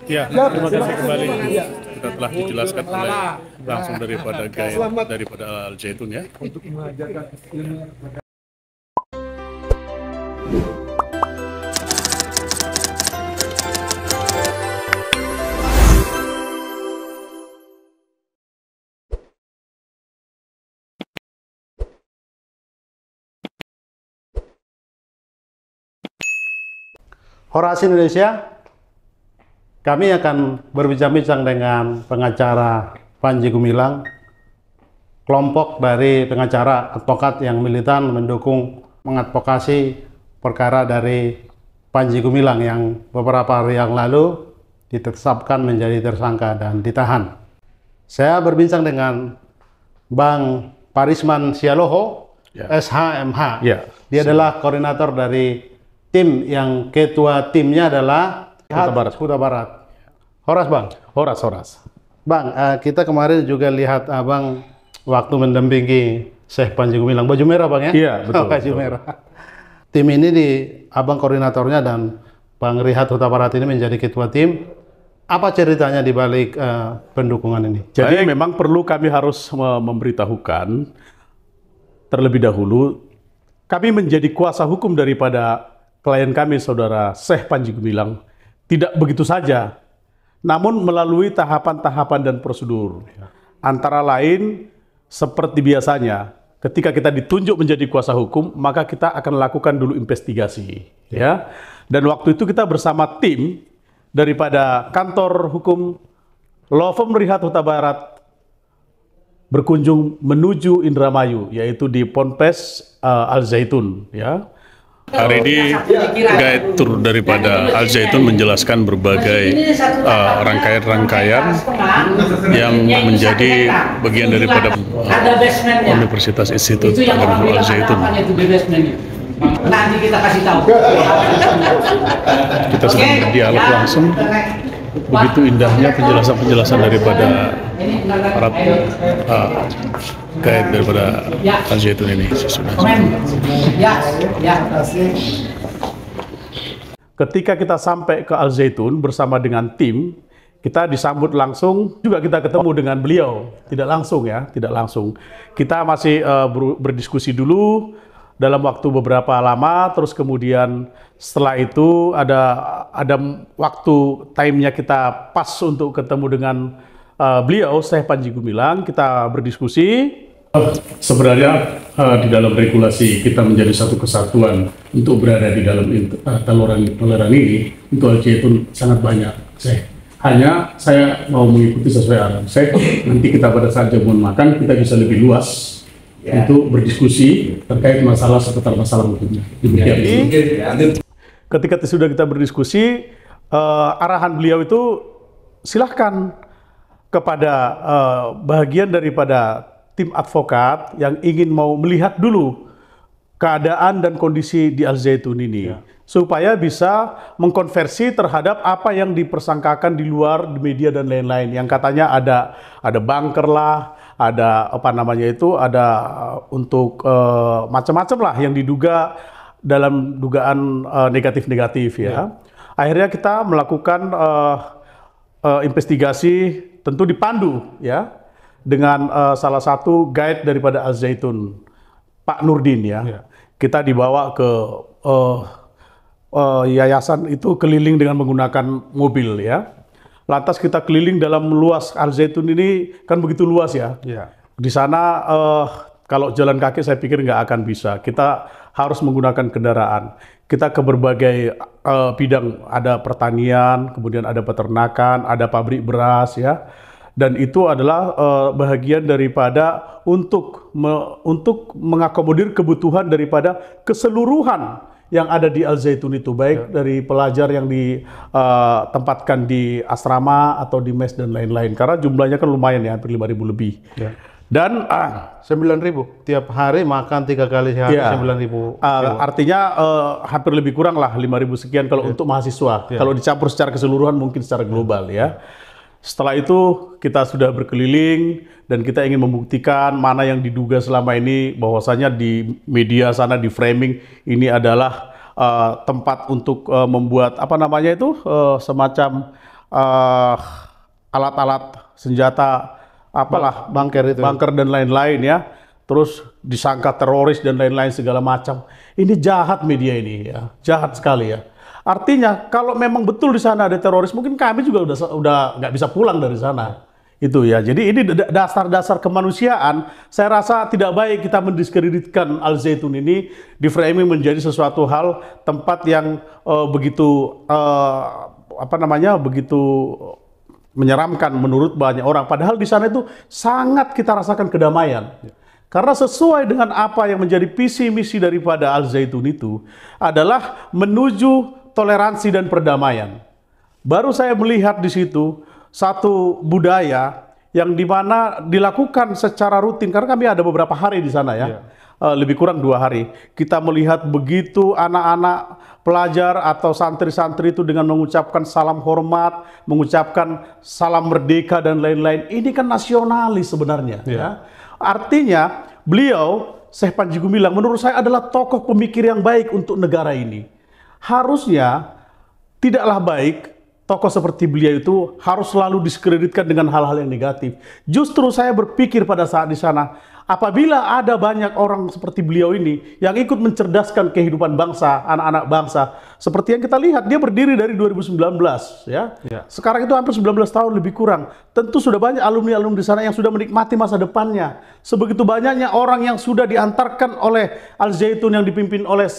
Ya, terima kasih kembali. Kita telah dijelaskan oleh langsung daripada guide daripada Al Zaitun ya. Horas Indonesia, kami akan berbincang-bincang dengan pengacara Panji Gumilang, kelompok dari pengacara advokat yang militan mendukung mengadvokasi perkara dari Panji Gumilang yang beberapa hari yang lalu ditetapkan menjadi tersangka dan ditahan. Saya berbincang dengan Bang Parisman Sialoho, Ya. SHMH. Ya. Dia adalah koordinator dari tim yang ketua timnya adalah Huta Barat. Horas Bang. Horas. Bang, kita kemarin juga lihat Abang waktu mendampingi Syekh Panji Gumilang. Baju merah Bang ya? Iya, betul. Baju merah. Tim ini Abang koordinatornya dan Bang Rihat Huta Barat ini menjadi ketua tim. Apa ceritanya di balik pendukungan ini? Jadi memang perlu kami harus memberitahukan terlebih dahulu, kami menjadi kuasa hukum daripada klien kami, Saudara Syekh Panji Gumilang, tidak begitu saja, namun melalui tahapan-tahapan dan prosedur. Antara lain, seperti biasanya, ketika kita ditunjuk menjadi kuasa hukum, maka kita akan lakukan dulu investigasi. Ya. Dan waktu itu kita bersama tim daripada kantor hukum Law Firm Rihat Huta Barat berkunjung menuju Indramayu, yaitu di Ponpes Al Zaitun. Ya. Hari ini guide tour daripada Al Zaitun menjelaskan berbagai rangkaian-rangkaian yang menjadi bagian daripada Universitas Institut Agama Al Zaitun. Nanti kita kasih tahu. Kita sedang berdialog langsung. Begitu indahnya penjelasan-penjelasan daripada para guide daripada Al Zaitun ini. Ketika kita sampai ke Al Zaitun bersama dengan tim, kita disambut langsung, juga kita ketemu dengan beliau. Tidak langsung ya, tidak langsung. Kita masih berdiskusi dulu dalam waktu beberapa lama, terus kemudian setelah itu ada waktu time-nya kita pas untuk ketemu dengan beliau, Syekh Panji Gumilang, kita berdiskusi. Sebenarnya di dalam regulasi kita menjadi satu kesatuan untuk berada di dalam toleran ini, untuk Al Zaitun sangat banyak. Hanya saya mau mengikuti sesuai arahan Syekh. Nanti kita pada saat jamuan makan kita bisa lebih luas untuk berdiskusi terkait masalah seputar masalah hukumnya. Ketika sudah kita berdiskusi, arahan beliau itu silahkan kepada bagian daripada tim advokat yang ingin mau melihat dulu keadaan dan kondisi di Al Zaitun ini, supaya bisa mengkonversi terhadap apa yang dipersangkakan di luar di media dan lain-lain, yang katanya ada bunker lah, ada apa namanya itu, ada untuk macam-macam lah yang diduga dalam dugaan negatif-negatif ya. Akhirnya kita melakukan investigasi, tentu dipandu ya dengan salah satu guide daripada Al Zaitun, Pak Nurdin ya. Kita dibawa ke yayasan itu keliling dengan menggunakan mobil ya. Lantas kita keliling dalam luas Al Zaitun ini, kan begitu luas ya. Di sana kalau jalan kaki saya pikir nggak akan bisa. Kita harus menggunakan kendaraan. Kita ke berbagai bidang, ada pertanian, kemudian ada peternakan, ada pabrik beras ya. Dan itu adalah bahagian daripada untuk mengakomodir kebutuhan daripada keseluruhan yang ada di Al Zaitun itu, baik dari pelajar yang ditempatkan di asrama atau di mes dan lain-lain, karena jumlahnya kan lumayan ya, hampir 5.000 lebih. Dan 9.000 tiap hari makan 3 kali sehari, 9.000. Artinya hampir lebih kurang lah 5.000 sekian kalau untuk mahasiswa. Kalau dicampur secara keseluruhan mungkin secara global ya. Setelah itu kita sudah berkeliling dan kita ingin membuktikan mana yang diduga selama ini, bahwasanya di media sana di framing ini adalah tempat untuk membuat apa namanya itu semacam alat-alat senjata, apalah, Bunker itu. bunker dan lain-lain ya. Terus disangka teroris dan lain-lain segala macam. Ini jahat media ini ya, jahat sekali ya. Artinya kalau memang betul di sana ada teroris, mungkin kami juga udah nggak bisa pulang dari sana. Itu ya. Jadi ini dasar-dasar kemanusiaan. Saya rasa tidak baik kita mendiskreditkan Al Zaitun ini, di framing menjadi sesuatu hal tempat yang begitu begitu menyeramkan menurut banyak orang. Padahal di sana itu sangat kita rasakan kedamaian. Karena sesuai dengan apa yang menjadi visi misi daripada Al Zaitun itu adalah menuju toleransi dan perdamaian. Baru saya melihat di situ satu budaya yang dimana dilakukan secara rutin, karena kami ada beberapa hari di sana ya, lebih kurang 2 hari. Kita melihat begitu anak-anak pelajar atau santri-santri itu dengan mengucapkan salam hormat, mengucapkan salam merdeka dan lain-lain. Ini kan nasionalis sebenarnya. Ya. Artinya beliau, Syekh Panji Gumilang, menurut saya adalah tokoh pemikir yang baik untuk negara ini. Harusnya tidaklah baik tokoh seperti beliau itu harus selalu diskreditkan dengan hal-hal yang negatif. Justru saya berpikir pada saat di sana, apabila ada banyak orang seperti beliau ini yang ikut mencerdaskan kehidupan bangsa, anak-anak bangsa, seperti yang kita lihat, dia berdiri dari 2019 ya. Sekarang itu hampir 19 tahun lebih kurang. Tentu sudah banyak alumni-alumni di sana yang sudah menikmati masa depannya. Sebegitu banyaknya orang yang sudah diantarkan oleh Al Zaitun yang dipimpin oleh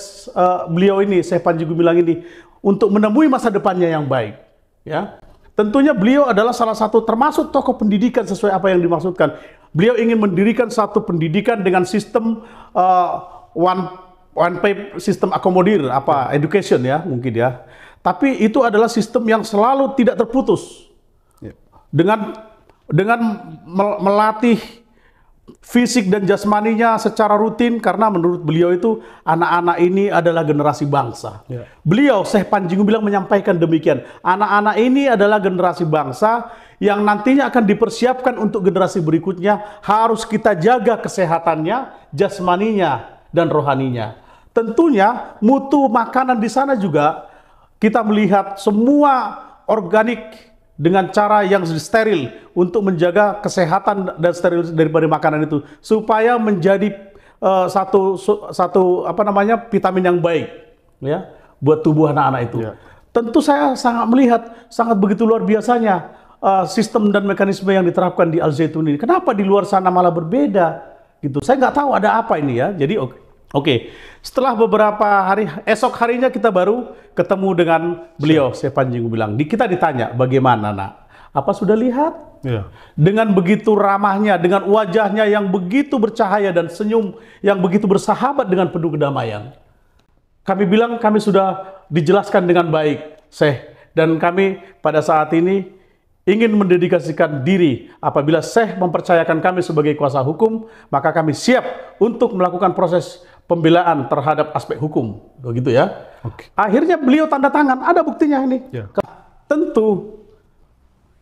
beliau ini, Syekh Panji Gumilang ini, untuk menemui masa depannya yang baik. Ya, tentunya beliau adalah salah satu termasuk tokoh pendidikan sesuai apa yang dimaksudkan. Beliau ingin mendirikan satu pendidikan dengan sistem one pay sistem akomodir, education ya mungkin ya. Tapi itu adalah sistem yang selalu tidak terputus. Dengan melatih fisik dan jasmaninya secara rutin, karena menurut beliau itu anak-anak ini adalah generasi bangsa. Beliau, Syekh Panji Gumilang, menyampaikan demikian. Anak-anak ini adalah generasi bangsa yang nantinya akan dipersiapkan untuk generasi berikutnya. Harus kita jaga kesehatannya, jasmaninya, dan rohaninya. Tentunya mutu makanan di sana juga kita melihat semua organik dengan cara yang steril untuk menjaga kesehatan dan steril daripada makanan itu, supaya menjadi satu vitamin yang baik ya buat tubuh anak-anak itu. Tentu saya sangat melihat sangat begitu luar biasanya sistem dan mekanisme yang diterapkan di Al Zaitun ini. Kenapa di luar sana malah berbeda gitu? Saya nggak tahu ada apa ini ya. Jadi Oke, setelah beberapa hari, esok harinya kita baru ketemu dengan beliau, Syekh Panji Gumilang. Kita ditanya, bagaimana nak? Apa sudah lihat? Dengan begitu ramahnya, dengan wajahnya yang begitu bercahaya dan senyum yang begitu bersahabat dengan penuh kedamaian. Kami bilang kami sudah dijelaskan dengan baik, Syekh. Dan kami pada saat ini ingin mendedikasikan diri. Apabila Syekh mempercayakan kami sebagai kuasa hukum, maka kami siap untuk melakukan proses pembelaan terhadap aspek hukum, begitu ya. Akhirnya beliau tanda tangan, ada buktinya ini. Tentu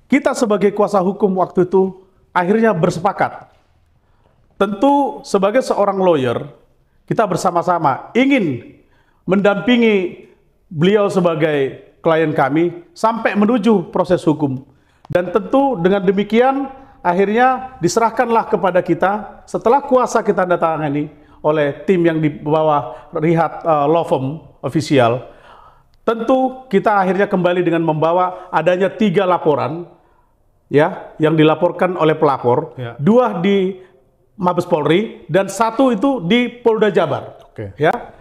kita sebagai kuasa hukum waktu itu akhirnya bersepakat. Tentu sebagai seorang lawyer, kita bersama-sama ingin mendampingi beliau sebagai klien kami sampai menuju proses hukum. Dan tentu dengan demikian akhirnya diserahkanlah kepada kita setelah kuasa kita tanda tangani oleh tim yang di bawah Riyad Law Firm official. Tentu kita akhirnya kembali dengan membawa adanya 3 laporan ya yang dilaporkan oleh pelapor, 2 di Mabes Polri dan 1 itu di Polda Jabar. Ya,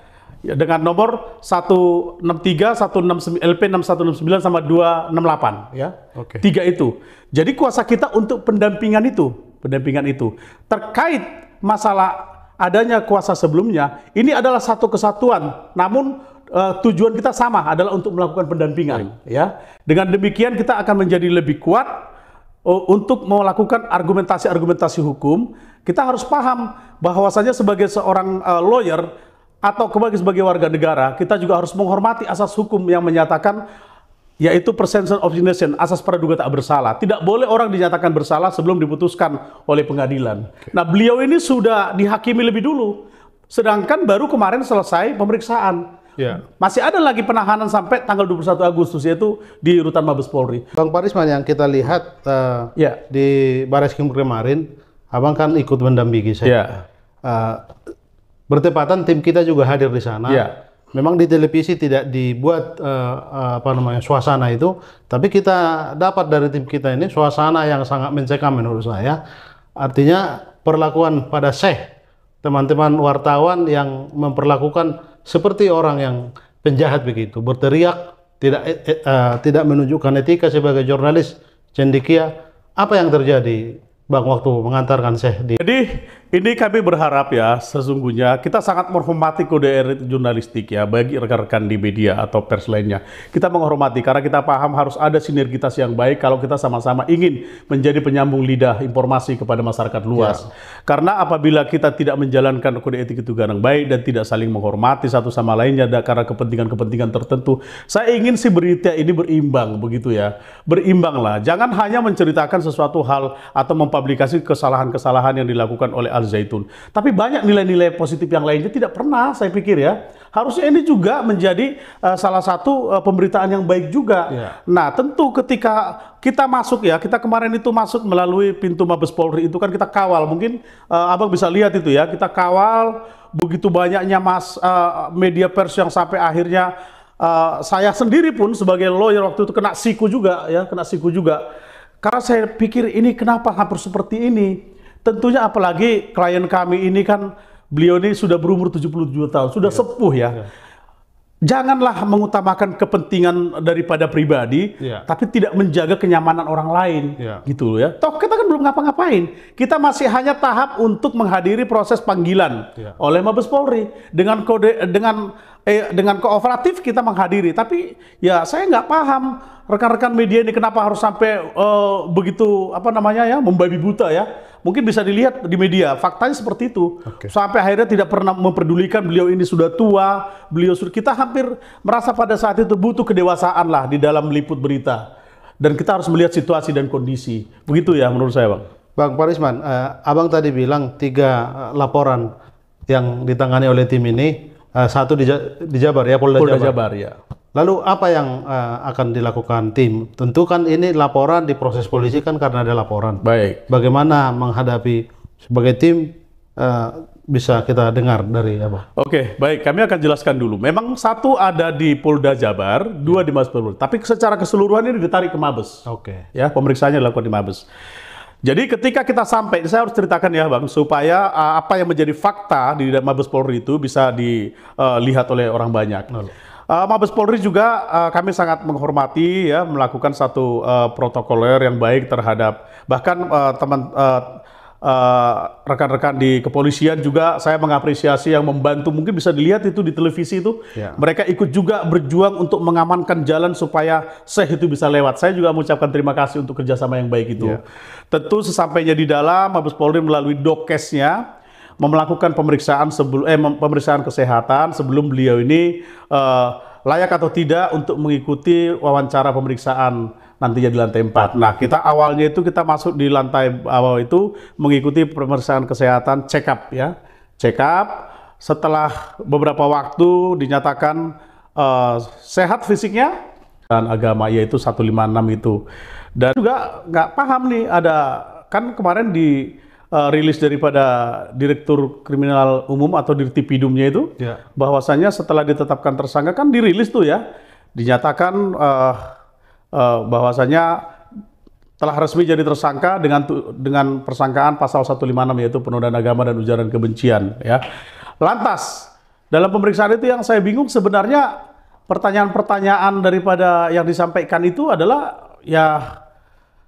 dengan nomor 163, 169, LP 6169 sama 268 ya. 3 itu. Jadi kuasa kita untuk pendampingan itu terkait masalah adanya kuasa sebelumnya, ini adalah satu kesatuan, namun tujuan kita sama, adalah untuk melakukan pendampingan. Ya. Dengan demikian kita akan menjadi lebih kuat untuk melakukan argumentasi-argumentasi hukum. Kita harus paham bahwasanya sebagai seorang lawyer atau sebagai warga negara, kita juga harus menghormati asas hukum yang menyatakan, yaitu presumption of innocence, asas praduga tak bersalah. Tidak boleh orang dinyatakan bersalah sebelum diputuskan oleh pengadilan. Nah, beliau ini sudah dihakimi lebih dulu, sedangkan baru kemarin selesai pemeriksaan. Ya. Masih ada lagi penahanan sampai tanggal 21 Agustus, yaitu di rutan Mabes Polri. Bang Parisman, yang kita lihat Ya. di Barreskrim kemarin, Abang kan ikut mendampingi saya. Ya. Bertepatan tim kita juga hadir di sana. Ya. Memang di televisi tidak dibuat suasana itu, tapi kita dapat dari tim kita ini suasana yang sangat mencekam menurut saya. Artinya perlakuan pada Syekh, teman-teman wartawan yang memperlakukan seperti orang yang penjahat begitu, berteriak, tidak menunjukkan etika sebagai jurnalis cendekia. Apa yang terjadi, Bang, waktu mengantarkan Syekh di... Jadi ini kami berharap ya, sesungguhnya kita sangat menghormati kode etik jurnalistik ya, bagi rekan-rekan di media atau pers lainnya. Kita menghormati karena kita paham harus ada sinergitas yang baik kalau kita sama-sama ingin menjadi penyambung lidah informasi kepada masyarakat luas. Karena apabila kita tidak menjalankan kode etik itu dengan baik dan tidak saling menghormati satu sama lainnya karena kepentingan-kepentingan tertentu, saya ingin si berita ini berimbang begitu ya. Berimbang lah, jangan hanya menceritakan sesuatu hal atau mempublikasi kesalahan-kesalahan yang dilakukan oleh Al Zaitun. Tapi banyak nilai-nilai positif yang lainnya tidak pernah, saya pikir ya. Harusnya ini juga menjadi salah satu pemberitaan yang baik juga. Ya. Nah, tentu ketika kita masuk ya, kita kemarin itu masuk melalui pintu Mabes Polri itu kan kita kawal. Mungkin Abang bisa lihat itu ya, kita kawal begitu banyaknya media pers yang sampai akhirnya saya sendiri pun sebagai lawyer waktu itu kena siku juga ya, kena siku juga. Karena saya pikir ini kenapa hampir seperti ini. Tentunya apalagi klien kami ini kan beliau ini sudah berumur 77 tahun, sudah sepuh ya. Janganlah mengutamakan kepentingan daripada pribadi, tapi tidak menjaga kenyamanan orang lain, gitu ya. Toh kita kan belum ngapa-ngapain, kita masih hanya tahap untuk menghadiri proses panggilan oleh Mabes Polri dengan kooperatif kita menghadiri. Tapi ya saya nggak paham rekan-rekan media ini kenapa harus sampai begitu membabi buta ya. Mungkin bisa dilihat di media, faktanya seperti itu. Sampai akhirnya tidak pernah memperdulikan beliau ini sudah tua, kita hampir merasa pada saat itu butuh kedewasaan lah di dalam meliput berita. Dan kita harus melihat situasi dan kondisi. Begitu ya menurut saya, Bang. Bang Parisman, Abang tadi bilang 3 laporan yang ditangani oleh tim ini, 1 di Jabar ya, Polda Jabar ya. Lalu apa yang akan dilakukan tim? Tentu kan ini laporan, di proses polisi kan karena ada laporan. Baik. Bagaimana menghadapi sebagai tim, bisa kita dengar dari apa? Oke, baik. Kami akan jelaskan dulu. Memang 1 ada di Polda Jabar, 2 di Mabes Polri. Tapi secara keseluruhan ini ditarik ke Mabes. Ya, pemeriksaannya dilakukan di Mabes. Jadi ketika kita sampai, saya harus ceritakan ya Bang, supaya apa yang menjadi fakta di Mabes Polri itu bisa dilihat oleh orang banyak. Mabes Polri juga kami sangat menghormati ya, melakukan satu protokoler yang baik terhadap bahkan rekan-rekan di kepolisian juga saya mengapresiasi yang membantu, mungkin bisa dilihat itu di televisi itu. Mereka ikut juga berjuang untuk mengamankan jalan supaya Syekh itu bisa lewat. Saya juga mengucapkan terima kasih untuk kerjasama yang baik itu. Tentu sesampainya di dalam, Mabes Polri melalui Dokesnya melakukan pemeriksaan kesehatan sebelum beliau ini layak atau tidak untuk mengikuti wawancara pemeriksaan nantinya di lantai 4. Nah, kita awalnya itu kita masuk di lantai bawah itu mengikuti pemeriksaan kesehatan check up ya. Check up, setelah beberapa waktu dinyatakan sehat fisiknya dan agama, yaitu 156 itu. Dan juga nggak paham nih, ada kan kemarin di rilis daripada Direktur Kriminal Umum atau Dirtipidumnya itu, bahwasanya setelah ditetapkan tersangka kan dirilis tuh ya, dinyatakan bahwasanya telah resmi jadi tersangka dengan persangkaan pasal 156 yaitu penodaan agama dan ujaran kebencian ya. Lantas dalam pemeriksaan itu yang saya bingung sebenarnya, pertanyaan-pertanyaan daripada yang disampaikan itu adalah ya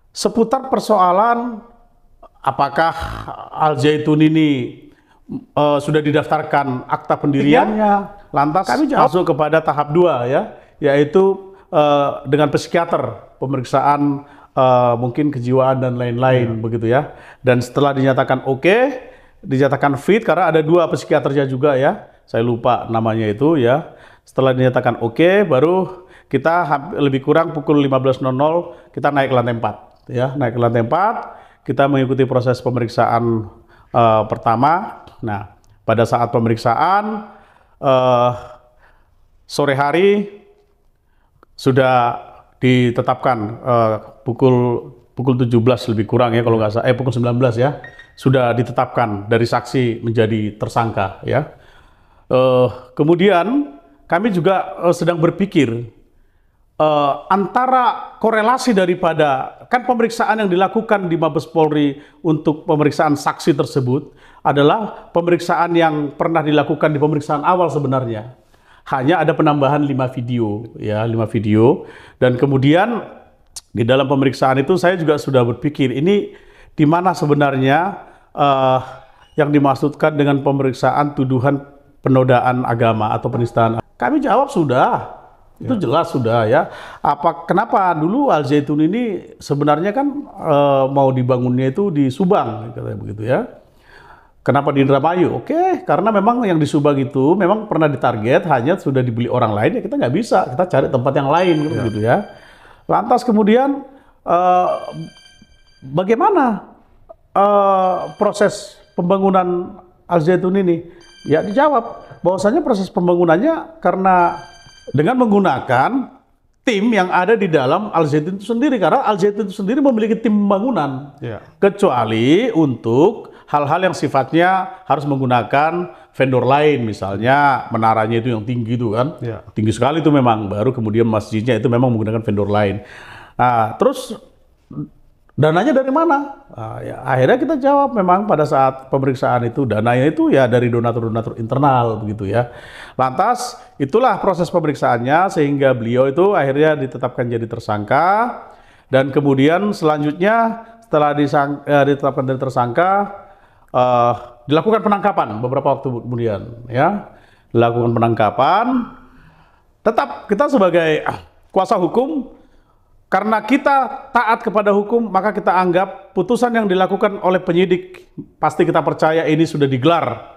seputar persoalan apakah Al Zaitun ini sudah didaftarkan akta pendiriannya, lantas masuk kepada tahap 2 ya, yaitu dengan psikiater, pemeriksaan mungkin kejiwaan dan lain-lain begitu ya. Dan setelah dinyatakan dinyatakan fit karena ada 2 psikiaternya juga ya, saya lupa namanya itu ya. Setelah dinyatakan baru kita lebih kurang pukul 15.00 kita naik ke lantai 4 ya, naik ke lantai 4. Kita mengikuti proses pemeriksaan pertama. Nah, pada saat pemeriksaan sore hari sudah ditetapkan pukul 17 lebih kurang ya kalau nggak salah, pukul 19 ya, sudah ditetapkan dari saksi menjadi tersangka ya. Kemudian kami juga sedang berpikir antara korelasi daripada kan pemeriksaan yang dilakukan di Mabes Polri untuk pemeriksaan saksi tersebut adalah pemeriksaan yang pernah dilakukan di pemeriksaan awal sebenarnya. Hanya ada penambahan 5 video ya, 5 video, dan kemudian di dalam pemeriksaan itu saya juga sudah berpikir ini di mana sebenarnya yang dimaksudkan dengan pemeriksaan tuduhan penodaan agama atau penistaan. Kami jawab sudah, itu jelas sudah ya. Kenapa dulu Al Zaitun ini sebenarnya kan mau dibangunnya itu di Subang, katanya begitu ya. Kenapa di Indramayu? Oke, karena memang yang di Subang itu memang pernah ditarget, hanya sudah dibeli orang lain ya kita nggak bisa, kita cari tempat yang lain gitu ya. Lantas kemudian bagaimana proses pembangunan Al Zaitun ini? Ya dijawab bahwasanya proses pembangunannya karena dengan menggunakan tim yang ada di dalam Al Zaitun itu sendiri, karena Al Zaitun itu sendiri memiliki tim pembangunan, kecuali untuk hal-hal yang sifatnya harus menggunakan vendor lain, misalnya menaranya itu yang tinggi itu kan, tinggi sekali itu memang, baru kemudian masjidnya itu memang menggunakan vendor lain. Nah, terus dananya dari mana? Nah, ya, akhirnya kita jawab memang pada saat pemeriksaan itu dananya itu ya dari donatur-donatur internal begitu ya. Lantas itulah proses pemeriksaannya sehingga beliau itu akhirnya ditetapkan jadi tersangka, dan kemudian selanjutnya setelah ditetapkan jadi tersangka dilakukan penangkapan beberapa waktu kemudian ya. Dilakukan penangkapan. Tetap kita sebagai kuasa hukum, karena kita taat kepada hukum, maka kita anggap putusan yang dilakukan oleh penyidik pasti kita percaya ini sudah digelar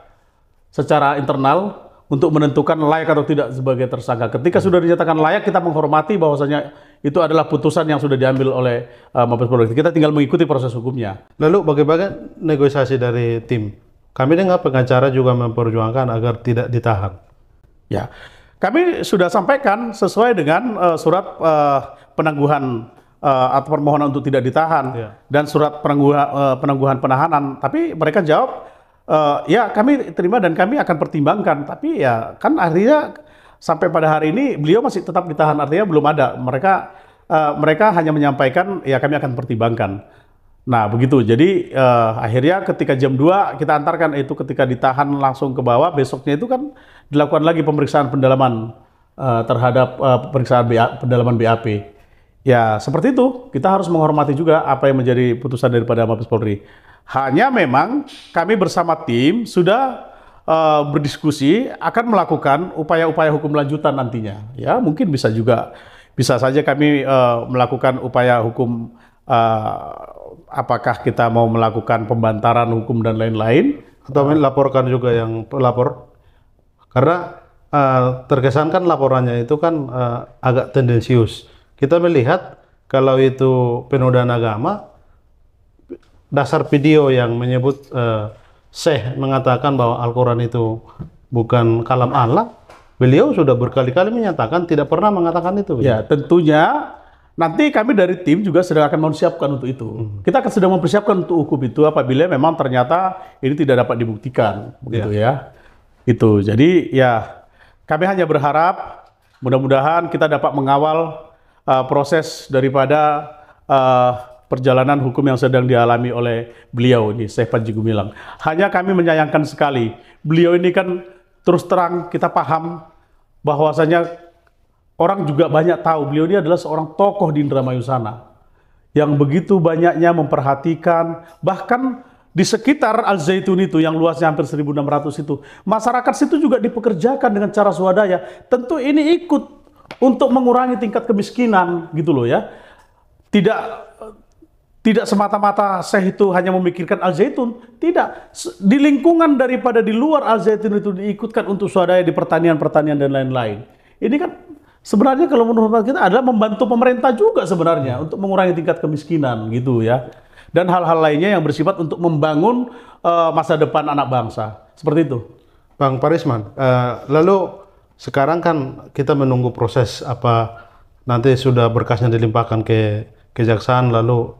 secara internal untuk menentukan layak atau tidak sebagai tersangka. Ketika sudah dinyatakan layak, kita menghormati bahwasanya itu adalah putusan yang sudah diambil oleh Mabes Polri. Kita tinggal mengikuti proses hukumnya. Lalu bagaimana negosiasi dari tim? Kami dengar pengacara juga memperjuangkan agar tidak ditahan. Ya, kami sudah sampaikan sesuai dengan surat penangguhan atau permohonan untuk tidak ditahan dan surat penangguhan penahanan. Tapi mereka jawab, ya kami terima dan kami akan pertimbangkan. Tapi ya kan akhirnya sampai pada hari ini beliau masih tetap ditahan, artinya belum ada. Mereka hanya menyampaikan ya kami akan pertimbangkan. Nah begitu, jadi akhirnya ketika jam 2 kita antarkan itu, ketika ditahan langsung ke bawah, besoknya itu kan dilakukan lagi pemeriksaan pendalaman terhadap pendalaman BAP. Ya seperti itu, kita harus menghormati juga apa yang menjadi putusan daripada Mabes Polri. Hanya memang kami bersama tim sudah berdiskusi akan melakukan upaya-upaya hukum lanjutan nantinya. Ya mungkin bisa saja kami melakukan upaya hukum, apakah kita mau melakukan pembantaran hukum dan lain-lain, atau melaporkan juga yang pelapor, karena terkesan kan laporannya itu kan agak tendensius. Kita melihat kalau itu penodaan agama, dasar video yang menyebut Syekh mengatakan bahwa Al-Quran itu bukan kalam Allah, beliau sudah berkali-kali menyatakan tidak pernah mengatakan itu. Ya tentunya nanti kami dari tim juga sedang akan mempersiapkan untuk itu. Kita akan sedang mempersiapkan untuk hukum itu apabila memang ternyata ini tidak dapat dibuktikan, begitu ya. Itu. Jadi ya kami hanya berharap mudah-mudahan kita dapat mengawal proses daripada perjalanan hukum yang sedang dialami oleh beliau ini, Syekh Panji Gumilang. Hanya kami menyayangkan sekali, beliau ini kan terus terang kita paham bahwasanya orang juga banyak tahu beliau ini adalah seorang tokoh di Indramayu sana yang begitu banyaknya memperhatikan, bahkan di sekitar Al Zaitun itu yang luasnya hampir 1.600 itu, masyarakat situ juga dipekerjakan dengan cara swadaya. Tentu ini ikut untuk mengurangi tingkat kemiskinan gitu loh ya. Tidak semata-mata Syekh itu hanya memikirkan Al Zaitun, tidak. Di lingkungan daripada di luar Al Zaitun itu diikutkan untuk swadaya di pertanian-pertanian dan lain-lain. Ini kan sebenarnya kalau menurut kita adalah membantu pemerintah juga sebenarnya untuk mengurangi tingkat kemiskinan gitu ya. Dan hal-hal lainnya yang bersifat untuk membangun masa depan anak bangsa. Seperti itu. Bang Parisman, lalu sekarang kan kita menunggu proses apa nanti sudah berkasnya dilimpahkan ke kejaksaan lalu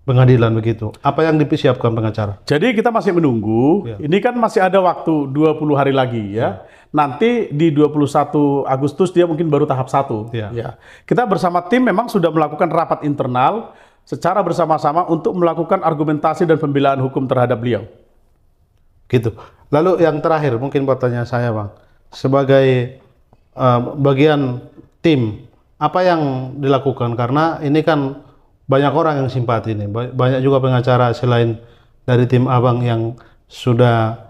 pengadilan begitu. Apa yang disiapkan pengacara? Jadi kita masih menunggu. Ya. Ini kan masih ada waktu 20 hari lagi ya. Nanti di 21 Agustus dia mungkin baru tahap 1. Ya. Ya. Kita bersama tim memang sudah melakukan rapat internal secara bersama-sama untuk melakukan argumentasi dan pembelaan hukum terhadap beliau. Gitu. Lalu yang terakhir mungkin pertanyaan saya, Bang. Sebagai bagian tim, apa yang dilakukan? Karena ini kan banyak orang yang simpati ini. Banyak juga pengacara selain dari tim Abang yang sudah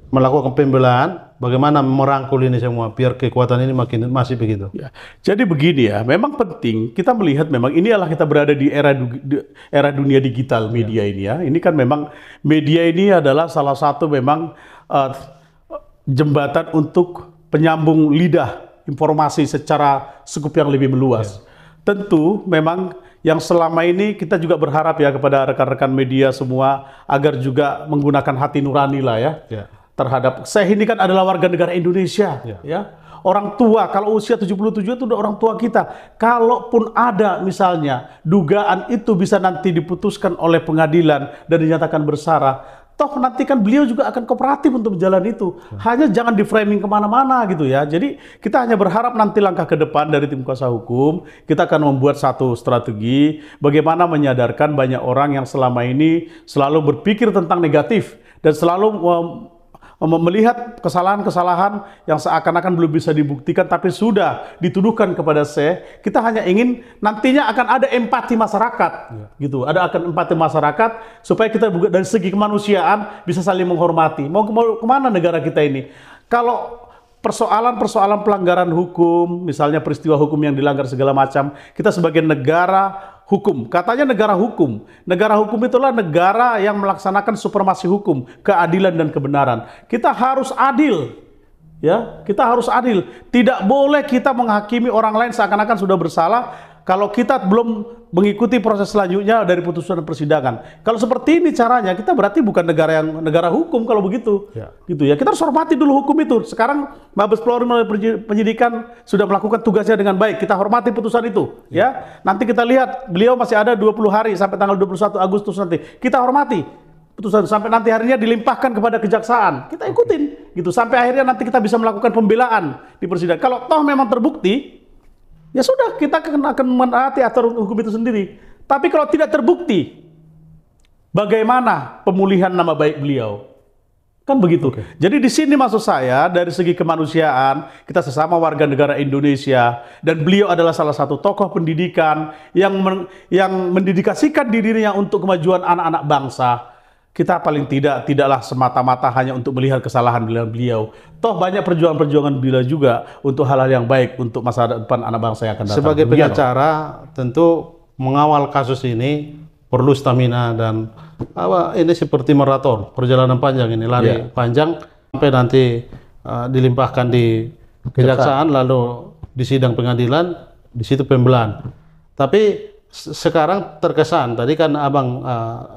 melakukan pembelaan. Bagaimana merangkul ini semua biar kekuatan ini masih begitu. Ya. Jadi begini ya, memang penting kita melihat memang ini adalah kita berada di era dunia digital media ini ya. Ini kan memang media ini adalah salah satu memang jembatan untuk penyambung lidah informasi secara skup yang lebih meluas. Tentu memang yang selama ini kita juga berharap ya kepada rekan-rekan media semua agar juga menggunakan hati nurani lah ya. Terhadap saya ini kan adalah warga negara Indonesia ya. Orang tua kalau usia 77 itu udah orang tua kita. Kalaupun ada misalnya dugaan itu bisa nanti diputuskan oleh pengadilan dan dinyatakan bersalah, toh nanti kan beliau juga akan kooperatif untuk berjalan itu. Hanya jangan di framing kemana-mana gitu ya. Jadi kita hanya berharap nanti langkah ke depan dari tim kuasa hukum, kita akan membuat satu strategi bagaimana menyadarkan banyak orang yang selama ini selalu berpikir tentang negatif dan selalu melihat kesalahan-kesalahan yang seakan-akan belum bisa dibuktikan tapi sudah dituduhkan kepada saya. Kita hanya ingin nantinya akan ada empati masyarakat gitu. Ada akan empati masyarakat supaya kita dari segi kemanusiaan bisa saling menghormati. Mau kemana negara kita ini? Kalau persoalan-persoalan pelanggaran hukum, misalnya peristiwa hukum yang dilanggar segala macam, kita sebagai negara hukum, katanya negara hukum. Negara hukum itulah negara yang melaksanakan supremasi hukum, keadilan dan kebenaran. Kita harus adil. Ya, kita harus adil. Tidak boleh kita menghakimi orang lain seakan-akan sudah bersalah kalau kita belum mengikuti proses selanjutnya dari putusan persidangan. Kalau seperti ini caranya, kita berarti bukan negara hukum kalau begitu. Gitu ya. Kita harus hormati dulu hukum itu. Sekarang Mabes Polri melalui penyidikan sudah melakukan tugasnya dengan baik. Kita hormati putusan itu, ya. Nanti kita lihat beliau masih ada 20 hari sampai tanggal 21 Agustus nanti. Kita hormati putusan sampai nanti harinya dilimpahkan kepada kejaksaan. Kita ikutin gitu sampai akhirnya nanti kita bisa melakukan pembelaan di persidangan. Kalau toh memang terbukti, ya sudah, kita akan menaati aturan hukum itu sendiri. Tapi kalau tidak terbukti, bagaimana pemulihan nama baik beliau? Kan begitu. Jadi di sini maksud saya, dari segi kemanusiaan, kita sesama warga negara Indonesia, dan beliau adalah salah satu tokoh pendidikan yang mendedikasikan dirinya untuk kemajuan anak-anak bangsa. Kita paling tidaklah semata-mata hanya untuk melihat kesalahan beliau. Toh banyak perjuangan-perjuangan beliau juga untuk hal-hal yang baik untuk masa depan anak bangsa yang akan datang. Sebagai pengacara, tentu mengawal kasus ini perlu stamina dan ini seperti maraton, perjalanan panjang ini, lari panjang sampai nanti dilimpahkan di kejaksaan, lalu di sidang pengadilan, di situ pembelaan. Tapi sekarang terkesan, tadi kan Abang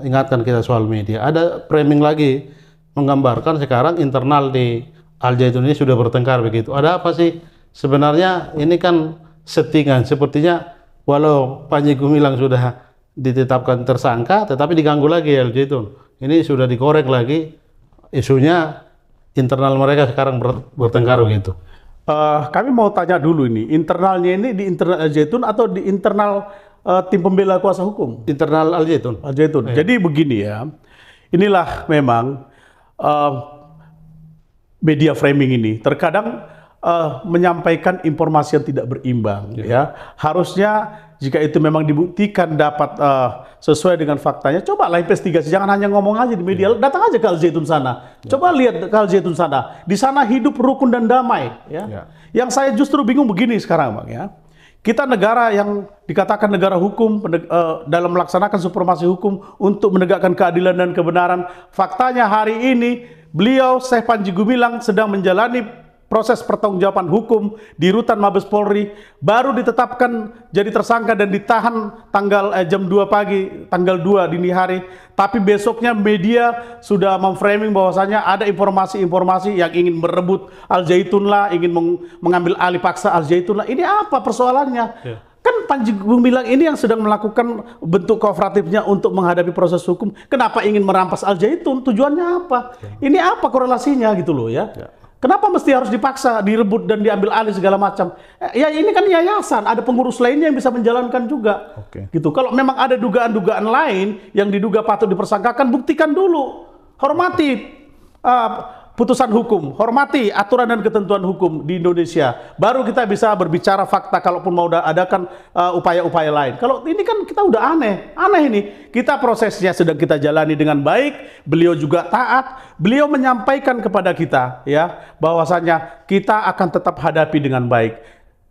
ingatkan kita soal media, ada framing lagi menggambarkan sekarang internal di Al Zaitun ini sudah bertengkar begitu. Ada apa sih sebenarnya? Ini kan settingan, sepertinya walau Panji Gumilang sudah ditetapkan tersangka, tetapi diganggu lagi Al Zaitun. Ini sudah dikorek lagi, isunya internal mereka sekarang bertengkar begitu. Kami mau tanya dulu ini, internalnya ini di internal Al Zaitun atau di internal tim pembela kuasa hukum? Internal Al Zaitun. Al Zaitun. Jadi begini ya, inilah memang media framing ini terkadang menyampaikan informasi yang tidak berimbang. Ya, harusnya jika itu memang dibuktikan dapat sesuai dengan faktanya, cobalah investigasi. Jangan hanya ngomong aja di media. Datang aja ke Al Zaitun sana. Coba lihat ke Al Zaitun sana. Di sana hidup rukun dan damai. Ya. Yang saya justru bingung begini sekarang, Bang ya. Kita negara yang dikatakan negara hukum dalam melaksanakan supremasi hukum untuk menegakkan keadilan dan kebenaran. Faktanya hari ini beliau Syekh Panji Gumilang sedang menjalani proses pertanggungjawaban hukum di Rutan Mabes Polri, baru ditetapkan jadi tersangka dan ditahan tanggal jam 2 pagi, tanggal 2 dini hari. Tapi besoknya media sudah memframing bahwasanya ada informasi-informasi yang ingin merebut Al Zaitun lah, ingin mengambil alih paksa Al Zaitun lah. Ini apa persoalannya? Yeah. Kan Panji Gumilang ini yang sedang melakukan bentuk kooperatifnya untuk menghadapi proses hukum. Kenapa ingin merampas Al Zaitun? Tujuannya apa? Ini apa korelasinya gitu loh ya? Kenapa mesti harus dipaksa, direbut dan diambil alih segala macam? Ya ini kan yayasan, ada pengurus lainnya yang bisa menjalankan juga. Gitu. Kalau memang ada dugaan-dugaan lain yang diduga patut dipersangkakan, buktikan dulu. Hormati putusan hukum, hormati aturan dan ketentuan hukum di Indonesia. Baru kita bisa berbicara fakta kalaupun mau adakan upaya-upaya lain. Kalau ini kan kita udah aneh ini. Kita prosesnya sedang kita jalani dengan baik, beliau juga taat, beliau menyampaikan kepada kita ya bahwasanya kita akan tetap hadapi dengan baik.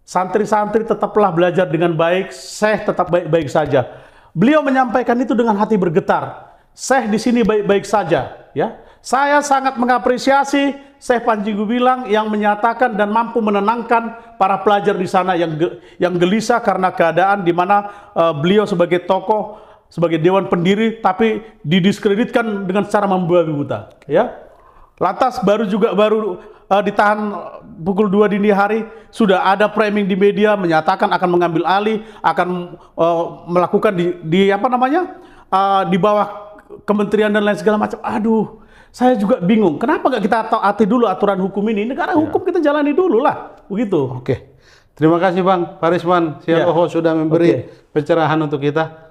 Santri-santri tetaplah belajar dengan baik, Syekh tetap baik-baik saja. Beliau menyampaikan itu dengan hati bergetar. Syekh di sini baik-baik saja ya. Saya sangat mengapresiasi Syekh Panji Gumilang yang menyatakan dan mampu menenangkan para pelajar di sana yang gelisah karena keadaan di mana beliau sebagai tokoh, sebagai dewan pendiri, tapi didiskreditkan dengan cara membabi buta. Ya, lantas baru ditahan pukul 2 dini hari, sudah ada framing di media menyatakan akan mengambil alih, akan melakukan di bawah kementerian dan lain segala macam. Aduh. Saya juga bingung, kenapa nggak kita taati dulu aturan hukum ini? Negara hukum kita jalani dulu lah, begitu. Oke, terima kasih Bang Farisman Sialoho sudah memberi pencerahan untuk kita.